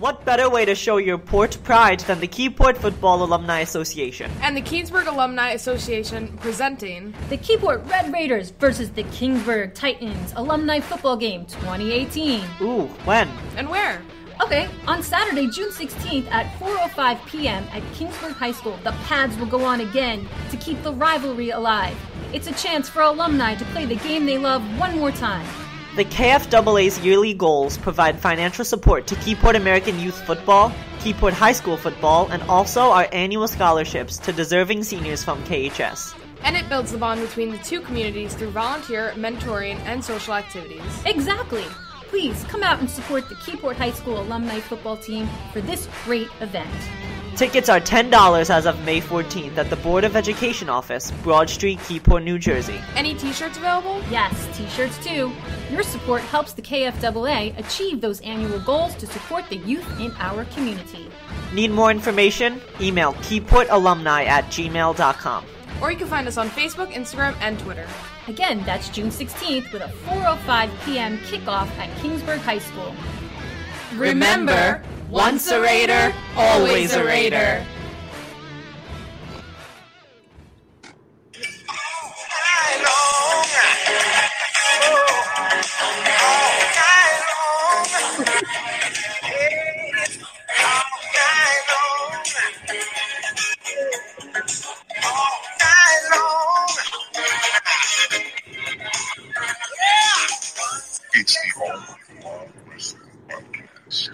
What better way to show your port pride than the Keyport Football Alumni Association? And the Keensburg Alumni Association presenting the Keyport Red Raiders versus the Kingsburg Titans Alumni Football Game 2018. Ooh, when? And where? Okay, on Saturday, June 16th at 4:05 p.m. at Kingsburg High School, the pads will go on again to keep the rivalry alive. It's a chance for alumni to play the game they love one more time. The KFAA's yearly goals provide financial support to Keyport American Youth Football, Keyport High School Football, and also our annual scholarships to deserving seniors from KHS. And it builds the bond between the two communities through volunteer, mentoring, and social activities. Exactly. Please come out and support the Keyport High School alumni football team for this great event. Tickets are $10 as of May 14th at the Board of Education office, Broad Street, Keyport, New Jersey. Any t-shirts available? Yes, t-shirts too. Your support helps the KFAA achieve those annual goals to support the youth in our community. Need more information? Email keyportalumni@gmail.com. Or you can find us on Facebook, Instagram, and Twitter. Again, that's June 16th with a 4:05 p.m. kickoff at Kingsburg High School. Remember, once a Raider, always a Raider. It's the All Night Long Wrestling Podcast.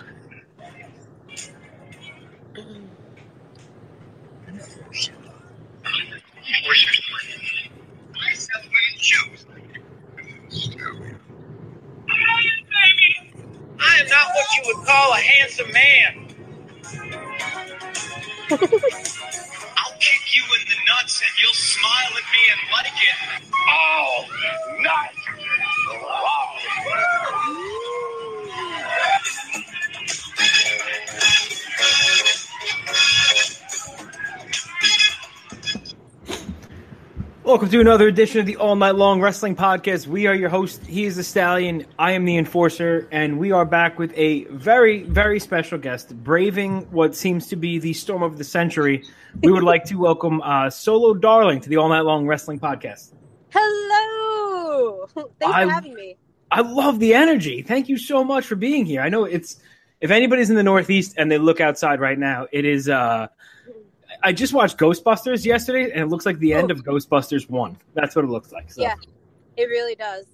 I am not what you would call a handsome man. I'll kick you in the nuts and you'll smile at me and like it. Oh, nice. Welcome to another edition of the All Night Long Wrestling Podcast. We are your host. He is the Stallion. I am the Enforcer. And we are back with a very, very special guest. Braving what seems to be the storm of the century, we would like to welcome Solo Darling to the All Night Long Wrestling Podcast. Hello! Thanks for having me. I love the energy. Thank you so much for being here. I know it's, if anybody's in the Northeast and they look outside right now, it is, I just watched Ghostbusters yesterday, and it looks like the end of Ghostbusters 1. That's what it looks like. So. Yeah, it really does.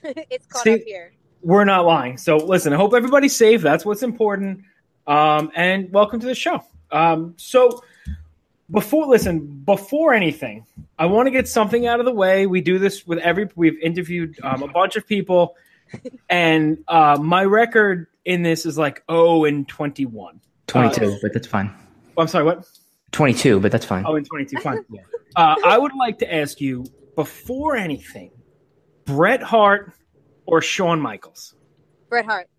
It's caught up here. We're not lying. So listen, I hope everybody's safe. That's what's important. And welcome to the show. So before anything, I want to get something out of the way. We do this with we've interviewed a bunch of people, and my record in this is like 0-21. 22, but that's fine. I'm sorry, what? 22, but that's fine. Oh, in 22, fine. Yeah. I would like to ask you, before anything, Bret Hart or Shawn Michaels? Bret Hart.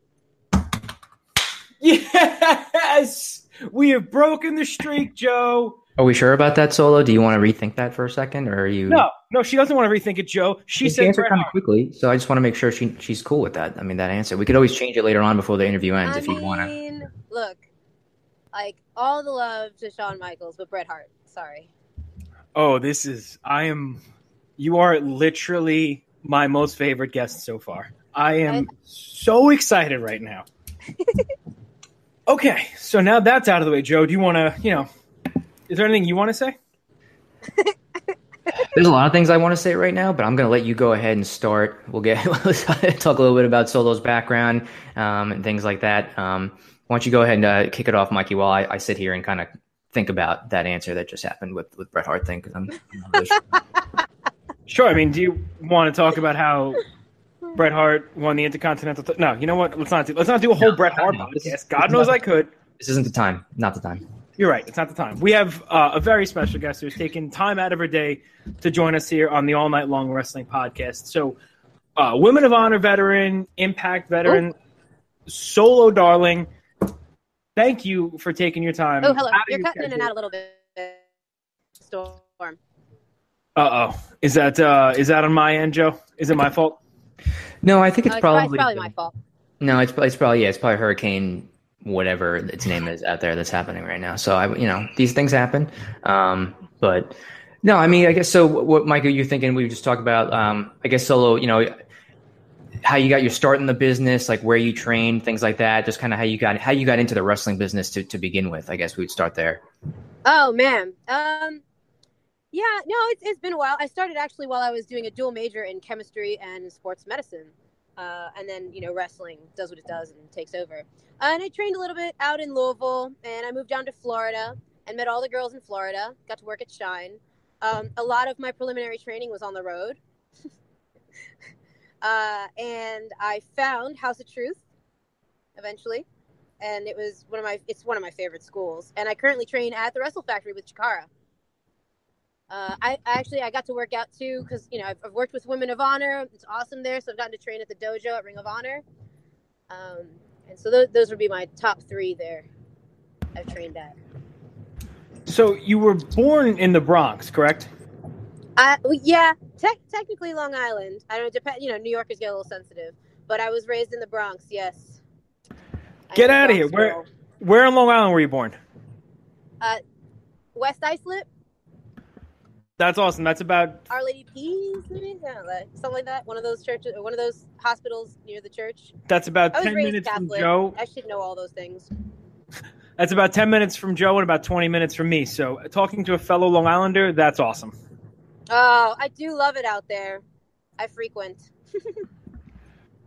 Yes! We have broken the streak, Joe. Are we sure about that, Solo? Do you want to rethink that for a second, or are you? No, she doesn't want to rethink it, Joe. She said answered Bret kind Hart. of quickly, so I just want to make sure she's cool with that. I mean, that answer. We could always change it later on before the interview ends if you want to. Look, like all the love to Shawn Michaels, but Bret Hart. Sorry. Oh, you are literally my most favorite guest so far. I am so excited right now. Okay, so now that's out of the way, Joe. Do you want to, is there anything you want to say? There's a lot of things I want to say right now, but I'm going to let you go ahead and start. Let's talk a little bit about Solo's background and things like that. Why don't you go ahead and kick it off, Mikey, while I sit here and kind of think about that answer that just happened with Bret Hart thing, because I'm not really sure. Sure. I mean, do you want to talk about how Bret Hart won the Intercontinental? No, you know what? Let's not do a whole Bret Hart podcast. God knows I could. This isn't the time. Not the time. You're right. It's not the time. We have a very special guest who's taken time out of her day to join us here on the All Night Long Wrestling Podcast. So, Women of Honor veteran, Impact veteran, Solo Darling. Thank you for taking your time. Oh, hello. You're cutting in and out a little bit. Storm. Uh-oh. Is that on my end, Joe? Is it my fault? No, I think it's probably my fault. No, it's probably Hurricane whatever its name is out there that's happening right now. So these things happen. But no, I mean, I guess so. What, Michael, you thinking? We just talked about, I guess, Solo. How you got your start in the business, like where you trained, things like that. Just kind of how you got into the wrestling business to begin with. I guess we'd start there. Oh man, yeah, no, it's been a while. I started actually while I was doing a dual major in chemistry and sports medicine, and then wrestling does what it does and takes over. And I trained a little bit out in Louisville, and I moved down to Florida and met all the girls in Florida. Got to work at Shine. A lot of my preliminary training was on the road. And I found House of Truth eventually, and it's one of my favorite schools. And I currently train at the Wrestle Factory with Chikara. I got to work out too because I've worked with Women of Honor. It's awesome there, so I've gotten to train at the dojo at Ring of Honor. And so those would be my top 3 there I've trained at. So you were born in the Bronx, correct? Yeah, technically Long Island. I don't depend. New Yorkers get a little sensitive, but I was raised in the Bronx. Yes. Get out of here! Where in Long Island were you born? West Islip. That's awesome. That's about Our Lady Peace, maybe? Something like that. One of those churches, or one of those hospitals near the church. That's about 10 minutes Catholic. from Joe. I should know all those things. That's about 10 minutes from Joe and about 20 minutes from me. So talking to a fellow Long Islander, that's awesome. Oh, I do love it out there. I frequent.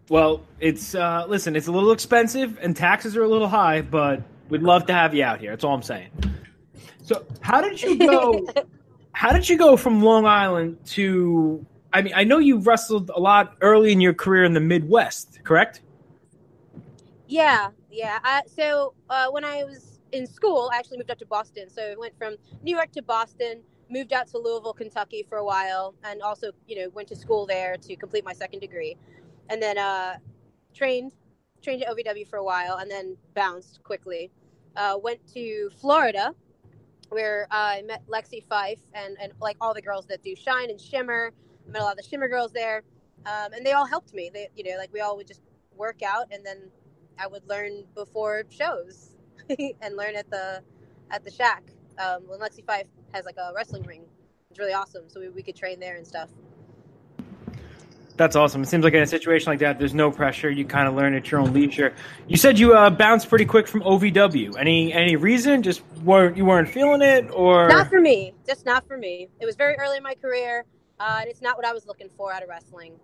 Well, it's listen, it's a little expensive and taxes are a little high, but we'd love to have you out here. That's all I'm saying. So how did you go? How did you go from Long Island to? I mean, I know you wrestled a lot early in your career in the Midwest, correct? Yeah. So when I was in school, I actually moved up to Boston. So I went from New York to Boston. Moved out to Louisville, Kentucky for a while, and also, went to school there to complete my second degree. And then trained at OVW for a while, and then bounced quickly. Went to Florida, where I met Lexi Fife and like all the girls that do Shine and Shimmer. I met a lot of the Shimmer girls there, and they all helped me. They, we all would just work out, and then I would learn before shows and learn at the Shack. When Lexi Fife has like a wrestling ring. It's really awesome. So we could train there and stuff. That's awesome. It seems like in a situation like that, there's no pressure. You kind of learn at your own leisure. You said you bounced pretty quick from OVW. Any reason? Just you weren't feeling it, or? Not for me. Just not for me. It was very early in my career, and it's not what I was looking for out of wrestling.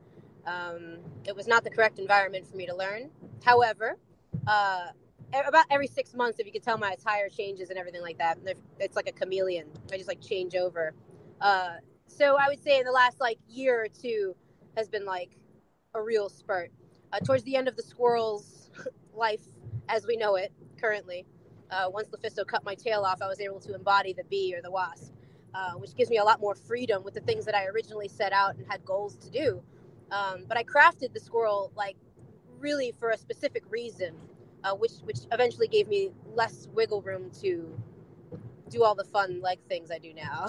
It was not the correct environment for me to learn. However, about every 6 months, if you could tell, my attire changes and everything like that. It's like a chameleon. I just change over. So I would say in the last year or two has been a real spurt. Towards the end of the squirrel's life as we know it currently, once LuFisto cut my tail off, I was able to embody the bee or the wasp, which gives me a lot more freedom with the things that I originally set out and had goals to do. But I crafted the squirrel really for a specific reason. Which eventually gave me less wiggle room to do all the fun things I do now.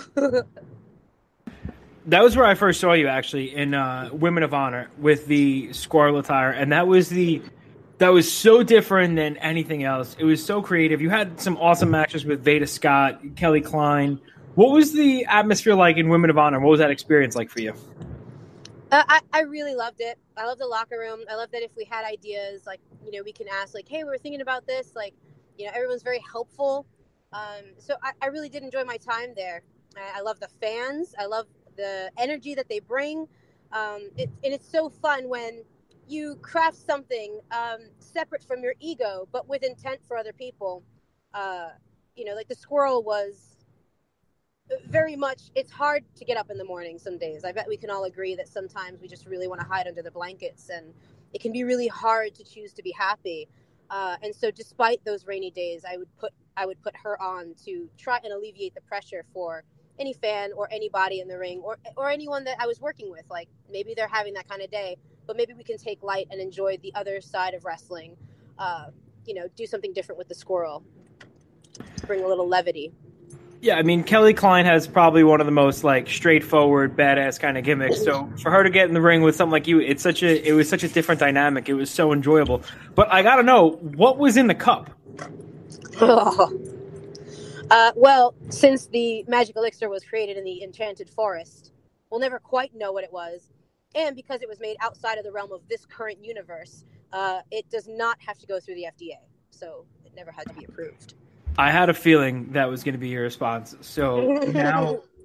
That was where I first saw you, actually, in Women of Honor with the squirrel attire, and that was so different than anything else. It was so creative. You had some awesome matches with Veda Scott, Kelly Klein. What was the atmosphere like in Women of Honor? What was that experience like for you? I really loved it. I love the locker room. I love that if we had ideas, we can ask, hey, we were thinking about this. Everyone's very helpful. So I really did enjoy my time there. I love the fans. I love the energy that they bring. And it's so fun when you craft something separate from your ego, but with intent for other people. The squirrel was very much, it's hard to get up in the morning some days. I bet we can all agree that sometimes we just really want to hide under the blankets, and it can be really hard to choose to be happy. And so despite those rainy days, I would put her on to try and alleviate the pressure for any fan or anybody in the ring or anyone that I was working with. Maybe they're having that kind of day, but maybe we can take light and enjoy the other side of wrestling. Do something different with the squirrel, bring a little levity. Yeah, I mean, Kelly Klein has probably one of the most straightforward, badass kind of gimmicks. So for her to get in the ring with something like you, it was such a different dynamic. It was so enjoyable. But I gotta know, what was in the cup? Well, since the magic elixir was created in the enchanted forest, we'll never quite know what it was. And because it was made outside of the realm of this current universe, it does not have to go through the FDA. So it never had to be approved. I had a feeling that was going to be your response. So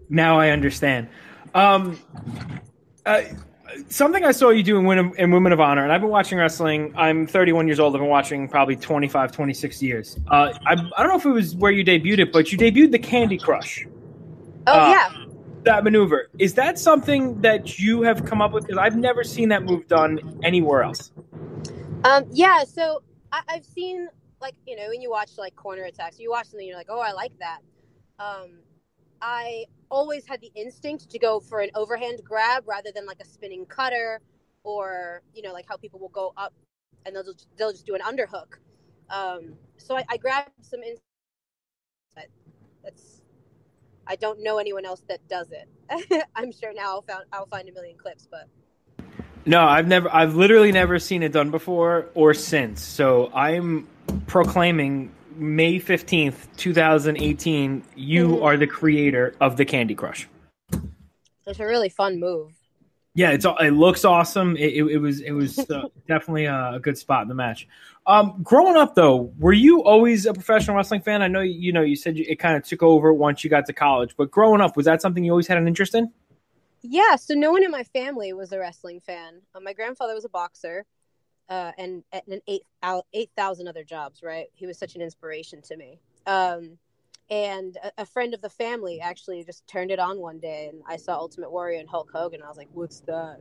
now I understand. Something I saw you do in Women of Honor, and I've been watching wrestling. I'm 31 years old. I've been watching probably 25, 26 years. I don't know if it was where you debuted it, but you debuted the Candy Crush. Oh, yeah. That maneuver. Is that something that you have come up with? Because I've never seen that move done anywhere else. Yeah, so I've seen, like, you know, when you watch, like, corner attacks, you watch something and you're like, oh, I like that. I always had the instinct to go for an overhand grab rather than, like, a spinning cutter or, you know, like how people will go up and they'll just do an underhook. So I grabbed some I don't know anyone else that does it. I'm sure now I'll find a million clips, but no, I've literally never seen it done before or since. So I'm proclaiming May 15th, 2018, you are the creator of the Candy Crush. It's a really fun move. Yeah, it looks awesome. It was definitely a good spot in the match. Growing up, though, were you always a professional wrestling fan? I know you said it kind of took over once you got to college, but growing up, was that something you always had an interest in? Yeah, so no one in my family was a wrestling fan. My grandfather was a boxer, and 8,000 other jobs. Right, he was such an inspiration to me. And a friend of the family actually just turned it on one day, and I saw Ultimate Warrior and Hulk Hogan. I was like, "What's that?"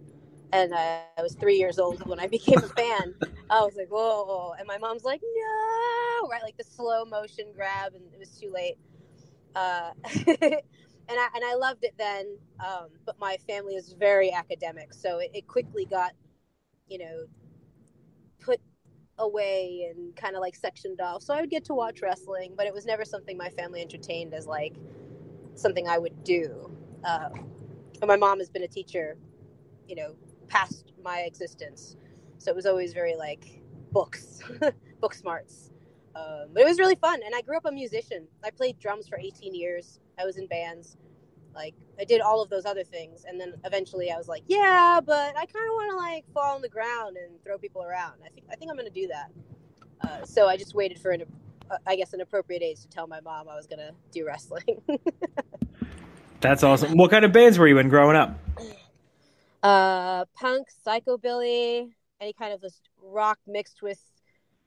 And I was 3 years old when I became a fan. I was like, "Whoa!" And my mom's like, "No!" Right, like the slow motion grab, and it was too late. And I loved it then, but my family is very academic, so it quickly got, put away and kind of like sectioned off. So I would get to watch wrestling, but it was never something my family entertained as like something I would do. And my mom has been a teacher, past my existence, so it was always very like books, book smarts. But it was really fun, and I grew up a musician. I played drums for 18 years. I was in bands. Like, I did all of those other things, and then eventually I was like, yeah, but I kind of want to like fall on the ground and throw people around. I think I'm going to do that. So I just waited for an appropriate age to tell my mom I was going to do wrestling. That's awesome. What kind of bands were you in growing up? Punk, psychobilly, any kind of this rock mixed with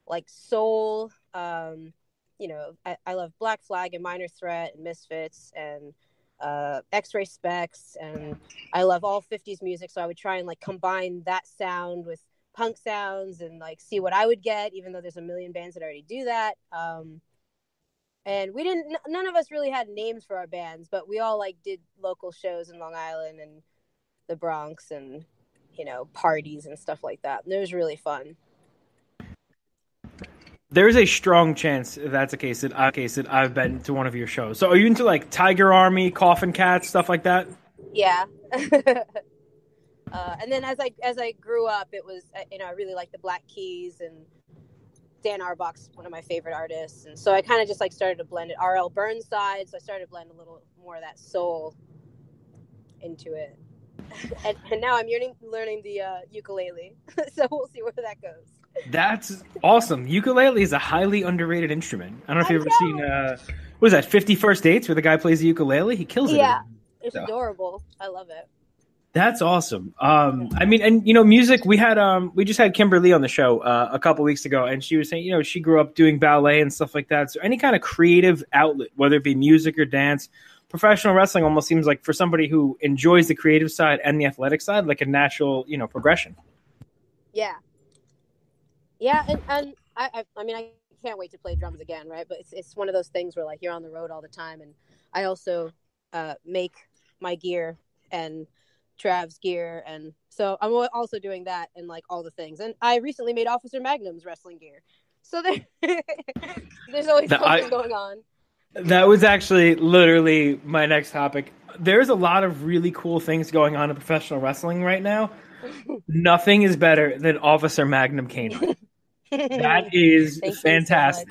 like soul. I love Black Flag and Minor Threat and Misfits and X-Ray Specs, and I love all 50s music, so I would try and like combine that sound with punk sounds and like see what I would get, even though there's a million bands that already do that. And none of us really had names for our bands, but we all like did local shows in Long Island and the Bronx and parties and stuff like that, and it was really fun. There's a strong chance that's a case that I've been to one of your shows. So are you into like Tiger Army, Coffin Cats, stuff like that? Yeah. And then as I grew up, it was, I really liked the Black Keys, and Dan Arbach's one of my favorite artists. And so I kind of just like started to blend it. R.L. Burnside. So I started to blend a little more of that soul into it. And now I'm learning the ukulele. So we'll see where that goes. That's awesome. Ukulele is a highly underrated instrument. I don't know if you've ever seen, what is that, 50 First Dates, where the guy plays the ukulele? He kills it. Yeah, it's adorable. I love it. That's awesome. Music, we just had Kimberly on the show a couple weeks ago, and she was saying, she grew up doing ballet and stuff like that. So any kind of creative outlet, whether it be music or dance, professional wrestling almost seems like for somebody who enjoys the creative side and the athletic side, like a natural, progression. Yeah. Yeah, and I can't wait to play drums again, right? But it's one of those things where like you're on the road all the time, and I also make my gear and Trav's gear, and so I'm also doing that and like all the things. And I recently made Officer Magnum's wrestling gear, so there's always something going on. That was actually literally my next topic. There's a lot of really cool things going on in professional wrestling right now. Nothing is better than Officer Magnum Canine. That is fantastic.